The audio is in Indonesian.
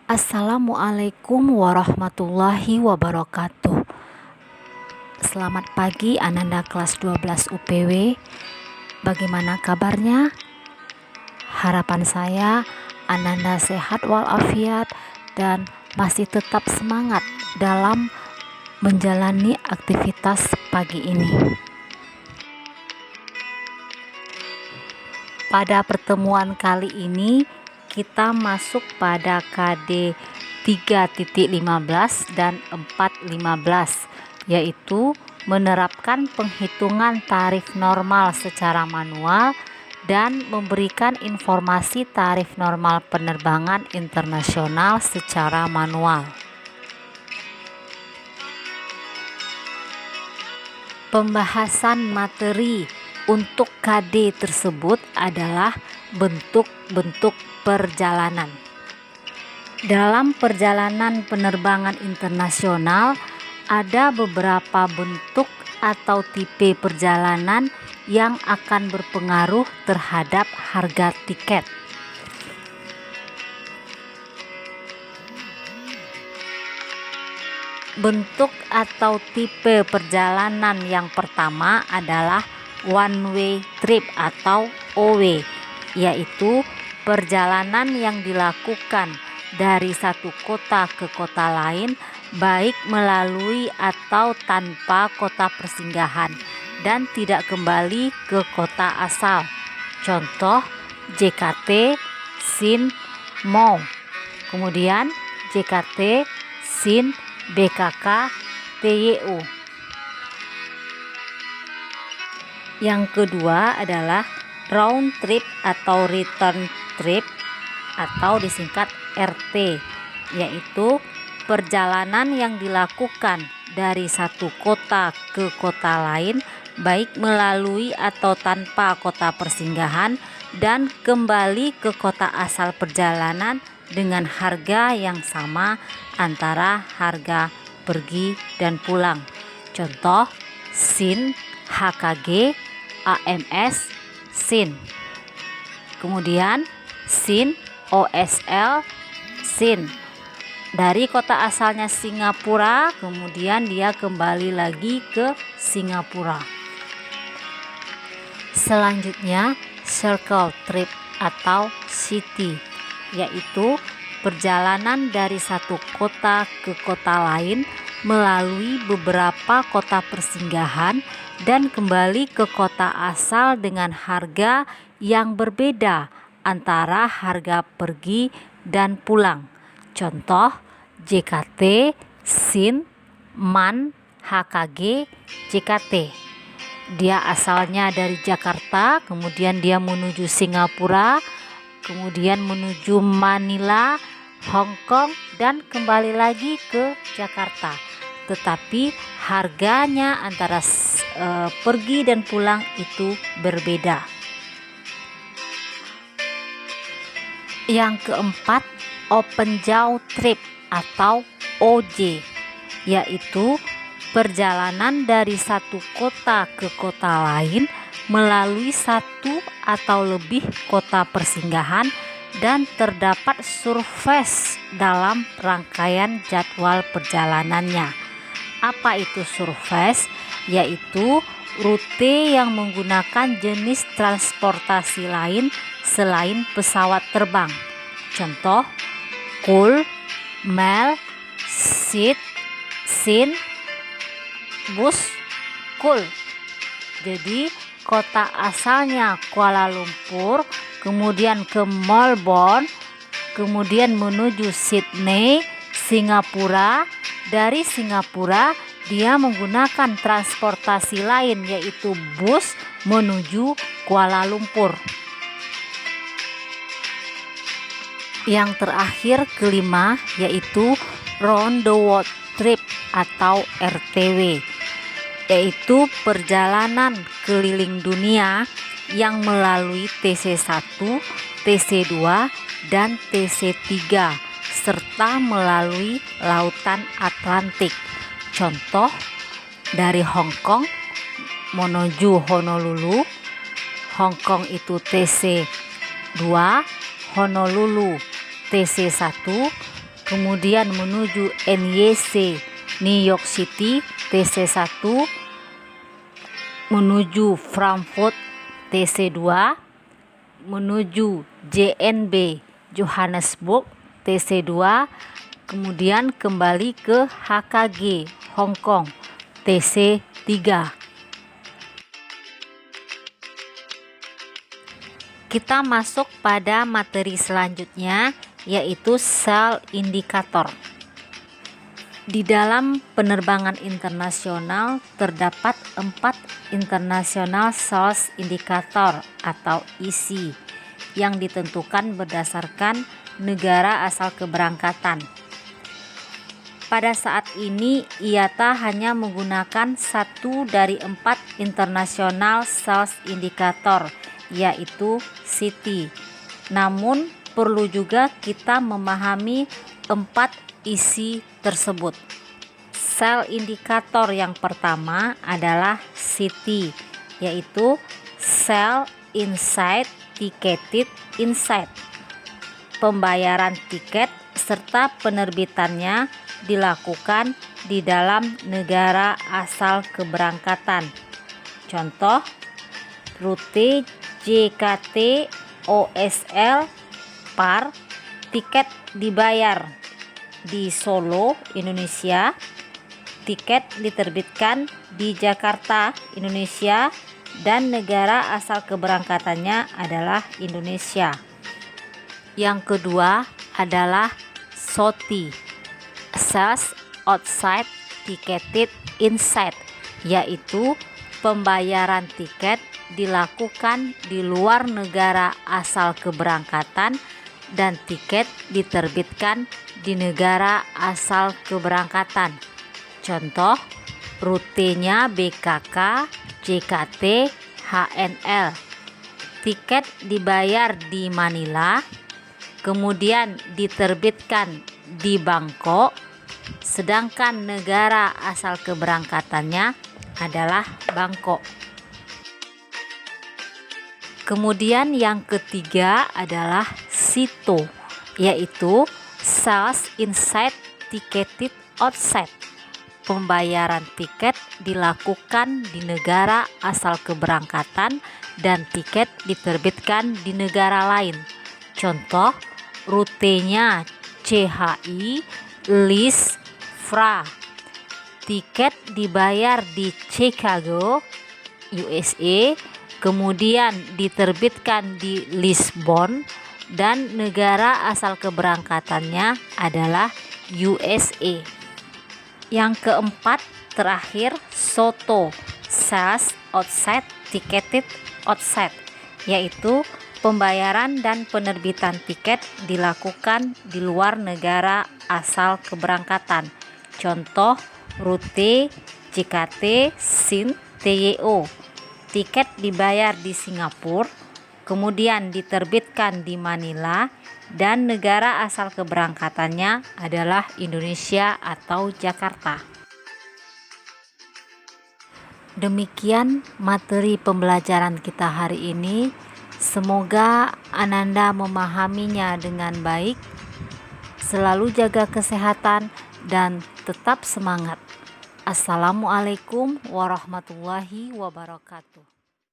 Assalamualaikum warahmatullahi wabarakatuh. Selamat pagi Ananda kelas 12 UPW. Bagaimana kabarnya? Harapan saya Ananda sehat walafiat dan masih tetap semangat dalam menjalani aktivitas pagi ini. Pada pertemuan kali ini kita masuk pada KD 3.15 dan 4.15, yaitu menerapkan penghitungan tarif normal secara manual dan memberikan informasi tarif normal penerbangan internasional secara manual. Pembahasan materi untuk KD tersebut adalah bentuk-bentuk perjalanan. Dalam perjalanan penerbangan internasional, ada beberapa bentuk atau tipe perjalanan yang akan berpengaruh terhadap harga tiket. Bentuk atau tipe perjalanan yang pertama adalah one way trip atau OW, yaitu perjalanan yang dilakukan dari satu kota ke kota lain, baik melalui atau tanpa kota persinggahan, dan tidak kembali ke kota asal. Contoh JKT, SIN, MOW. Kemudian JKT, SIN, BKK, TYU. Yang kedua adalah round trip atau return trip atau disingkat RT, yaitu perjalanan yang dilakukan dari satu kota ke kota lain, baik melalui atau tanpa kota persinggahan, dan kembali ke kota asal perjalanan dengan harga yang sama antara harga pergi dan pulang. Contoh SIN, HKG, AMS, SIN. Kemudian SIN, OSL, SIN. Dari kota asalnya Singapura, kemudian dia kembali lagi ke Singapura. Selanjutnya circle trip atau city, yaitu perjalanan dari satu kota ke kota lain melalui beberapa kota persinggahan dan kembali ke kota asal dengan harga yang berbeda antara harga pergi dan pulang. Contoh JKT, SIN, MAN, HKG, JKT. Dia asalnya dari Jakarta, kemudian dia menuju Singapura, kemudian menuju Manila, Hong Kong, dan kembali lagi ke Jakarta. Tetapi harganya antara pergi dan pulang itu berbeda. Yang keempat, open jaw trip atau OJ, yaitu perjalanan dari satu kota ke kota lain melalui satu atau lebih kota persinggahan dan terdapat surface dalam rangkaian jadwal perjalanannya. Apa itu surface? Yaitu rute yang menggunakan jenis transportasi lain selain pesawat terbang. Contoh KUL, MEL, SIT, SIN, bus, KUL. Jadi kota asalnya Kuala Lumpur, kemudian ke Melbourne, kemudian menuju Sydney, Singapura. Dari Singapura dia menggunakan transportasi lain, yaitu bus menuju Kuala Lumpur. Yang terakhir kelima, yaitu round the world trip atau RTW, yaitu perjalanan keliling dunia yang melalui TC1, TC2, dan TC3 serta melalui lautan Atlantik. Contoh dari Hong Kong menuju Honolulu. Hong Kong itu TC2, Honolulu TC1, kemudian menuju NYC New York City TC1, menuju Frankfurt TC2, menuju JNB Johannesburg TC2, kemudian kembali ke HKG Hong Kong TC3. Kita masuk pada materi selanjutnya, yaitu sel indikator. Di dalam penerbangan internasional terdapat 4 International Sales Indicator atau ISI yang ditentukan berdasarkan negara asal keberangkatan. Pada saat ini IATA hanya menggunakan 1 dari 4 International Sales Indicator, yaitu CT. Namun perlu juga kita memahami 4 isi tersebut. Sel indikator yang pertama adalah CT, yaitu Sell Inside Ticketed Inside. Pembayaran tiket serta penerbitannya dilakukan di dalam negara asal keberangkatan. Contoh, rute JKT OSL PAR, tiket dibayar di Solo, Indonesia, tiket diterbitkan di Jakarta, Indonesia, dan negara asal keberangkatannya adalah Indonesia. Yang kedua adalah SOTI, Sales Outside Ticketed Inside, yaitu pembayaran tiket dilakukan di luar negara asal keberangkatan dan tiket diterbitkan di negara asal keberangkatan. Contoh, rutenya BKK, JKT, HNL. Tiket dibayar di Manila, kemudian diterbitkan di Bangkok, sedangkan negara asal keberangkatannya adalah Bangkok. Kemudian yang ketiga adalah SITO, yaitu Sales Inside Ticketed Outside. Pembayaran tiket dilakukan di negara asal keberangkatan dan tiket diterbitkan di negara lain. Contoh, rutenya CHI, LIS, FRA. Tiket dibayar di Chicago, USA, kemudian diterbitkan di Lisbon, dan negara asal keberangkatannya adalah USA. Yang keempat terakhir, SOTO, Sales Outside Ticketed Outside, yaitu pembayaran dan penerbitan tiket dilakukan di luar negara asal keberangkatan. Contoh, rute JKT SIN TYO. Tiket dibayar di Singapura, kemudian diterbitkan di Manila, dan negara asal keberangkatannya adalah Indonesia atau Jakarta. Demikian materi pembelajaran kita hari ini. Semoga Ananda memahaminya dengan baik. Selalu jaga kesehatan dan tetap semangat. Assalamualaikum warahmatullahi wabarakatuh.